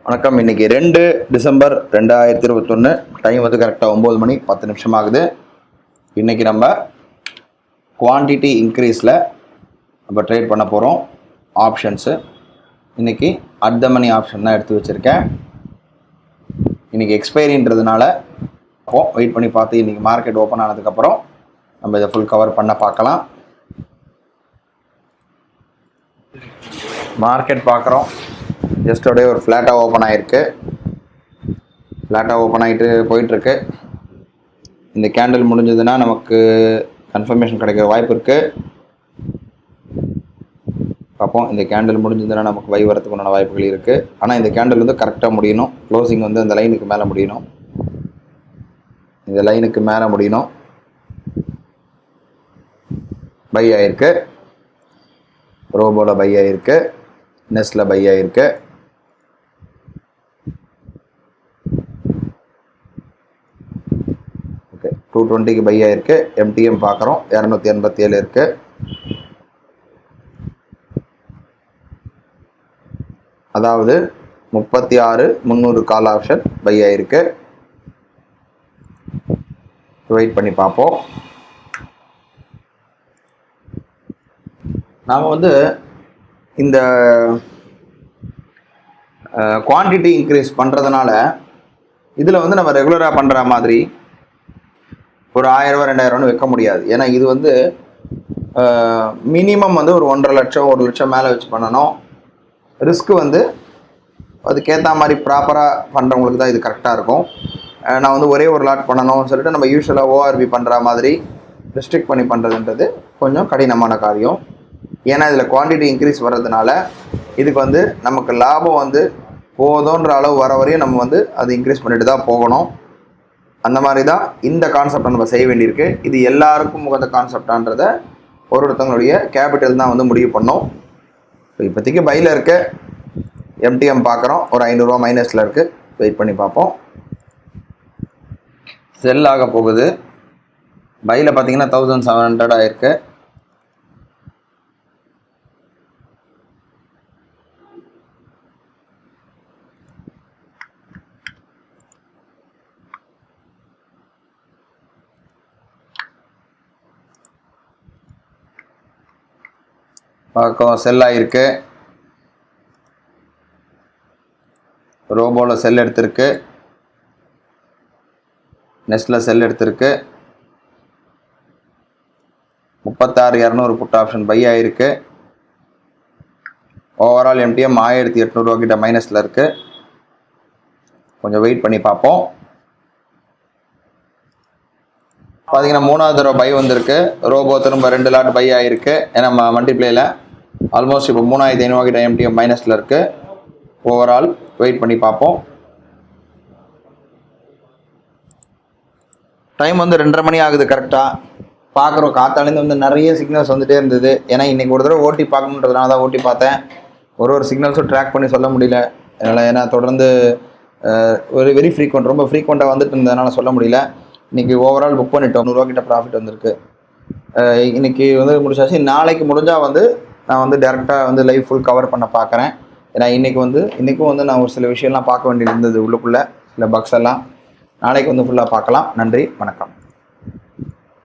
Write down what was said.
வணக்கம். இன்னைக்கு 2 December 2021. Time வந்து கரெக்டாக 9 மணி 10 நிமிஷம் ஆகுது. இன்னைக்கு நம்ம குவான்டிட்டி இன்க்ரீஸில் நம்ம ட்ரேட் பண்ண போகிறோம். ஆப்ஷன்ஸு இன்னைக்கு அட் த மணி ஆப்ஷன் தான் எடுத்து வச்சுருக்கேன். இன்னைக்கு எக்ஸ்பைரின்றதுனால வெயிட் பண்ணி பார்த்து இன்னைக்கு மார்க்கெட் ஓப்பன் ஆனதுக்கப்புறம் நம்ம இதை ஃபுல் கவர் பண்ண பார்க்கலாம். மார்க்கெட் பார்க்குறோம். ஜஸ்ட் அப்படியே ஒரு ஃப்ளாட்டாக ஓப்பன் ஆகிருக்கு. ஃப்ளாட்டாக ஓப்பன் ஆகிட்டு போயிட்டுருக்கு. இந்த கேண்டில் முடிஞ்சதுன்னா நமக்கு கன்ஃபர்மேஷன் கிடைக்கிற வாய்ப்பு இருக்குது. பார்ப்போம். இந்த கேண்டில் முடிஞ்சதுன்னா நமக்கு பை வரத்துக்கு உண்டான வாய்ப்புகள் இருக்குது. ஆனால் இந்த கேண்டில் வந்து கரெக்டாக முடியணும். க்ளோசிங் வந்து அந்த லைனுக்கு மேலே முடியணும். இந்த லைனுக்கு மேலே முடியணும். பை ஆகிருக்கு. ரோபோவில் பை ஆகிருக்கு. நெஸ்டில் பை ஆகிருக்கு. ஓகே, 220க்கு பை ஆகிருக்கு. எம்டிஎம் பார்க்குறோம். 287 இருக்குது. அதாவது 36,300 கால் ஆப்ஷன் பை ஆகிருக்கு. வெயிட் பண்ணி பார்ப்போம். நாம் வந்து இந்த குவான்டிட்டி இன்க்ரீஸ் பண்ணுறதுனால இதில் வந்து நம்ம ரெகுலராக பண்ணுற மாதிரி ஒரு 1000 2000 வைக்க முடியாது. ஏன்னா இது வந்து மினிமம் வந்து ஒரு 1.5 லட்சம் 1 லட்சம் மேலே வச்சு பண்ணணும். ரிஸ்க்கு வந்து அதுக்கேற்ற மாதிரி ப்ராப்பராக பண்ணுறவங்களுக்கு தான் இது கரெக்டாக இருக்கும். நான் வந்து ஒரே ஒரு லாட் பண்ணணும்னு சொல்லிட்டு நம்ம யூஸ்வலாக ஓஆர்பி பண்ணுற மாதிரி ரெஸ்ட்ரிக்ட் பண்ணி பண்ணுறதுன்றது கொஞ்சம் கடினமான காரியம். ஏன்னா இதில் குவான்டிட்டி இன்க்ரீஸ் வர்றதுனால இதுக்கு வந்து நமக்கு லாபம் வந்து போதுன்ற அளவு வர வரையும் நம்ம வந்து அது இன்க்ரீஸ் பண்ணிட்டு தான் போகணும். அந்த மாதிரி தான் இந்த கான்செப்டை நம்ம செய்ய வேண்டியிருக்கு. இது எல்லாருக்கும் உகந்த கான்செப்டான்றதை ஒருத்தங்களுடைய கேபிட்டல் தான் வந்து முடிவு பண்ணோம். ஸோ இப்போதைக்கு பையில் இருக்கு. எம்டிஎம் பார்க்குறோம். ஒரு 500 ரூபா மைனஸில் இருக்குது. வெயிட் பண்ணி பார்ப்போம். செல் ஆக போகுது. பையில் பார்த்தீங்கன்னா 1700 ஆகிருக்கு. பக்கம் செல் ஆகிருக்கு. ரோபோவில் செல் எடுத்திருக்கு. நெஸ்டில் செல் எடுத்திருக்கு. 36,200 புட் ஆப்ஷன் பை ஆகிருக்கு. ஓவரால் எம்டிஎம் 1800 ரூபா கிட்ட மைனஸில் இருக்குது. கொஞ்சம் வெயிட் பண்ணி பார்ப்போம். பார்த்தீங்கன்னா 3வது தடவை பை வந்திருக்கு. ரோபோ திரும்ப 2 லாட் பை ஆகிருக்கு. ஏன்னா மல்டிப்ளேயில் ஆல்மோஸ்ட் இப்போ 3500 கிட்ட எம்டிஎம் மைனஸில் இருக்குது. ஓவரால் வெயிட் பண்ணி பார்ப்போம். டைம் வந்து 2:30 மணி ஆகுது. கரெக்டாக பார்க்குறோம். காத்தாலேருந்து வந்து நிறைய சிக்னல்ஸ் வந்துகிட்டே இருந்தது. ஏன்னா இன்றைக்கி ஒரு தடவை ஓட்டி பார்க்கணுன்றதுனால தான் ஓட்டி பார்த்தேன். ஒரு சிக்னல்ஸும் ட்ராக் பண்ணி சொல்ல முடியல என்னால். ஏன்னா தொடர்ந்து ஒரு வெரி ஃப்ரீக்வெண்ட், ரொம்ப ஃப்ரீக்வெண்ட்டாக வந்துட்டு இருந்ததுனால சொல்ல முடியல. இன்றைக்கி ஓவரால் புக் பண்ணிட்டோம். 100 ரூபா கிட்ட ப்ராஃபிட் வந்திருக்கு. இன்றைக்கி வந்து முடிச்சாச்சு. நாளைக்கு முடிஞ்சால் வந்து நான் வந்து டேரெக்டாக வந்து லைவ் ஃபுல் கவர் பண்ண பார்க்குறேன். ஏன்னா இன்றைக்கும் வந்து நான் ஒரு சில விஷயம்லாம் பார்க்க வேண்டியது இருந்தது உள்ளுக்குள்ளே, சில பக்ஸ் எல்லாம். நாளைக்கு வந்து ஃபுல்லாக பார்க்கலாம். நன்றி, வணக்கம்.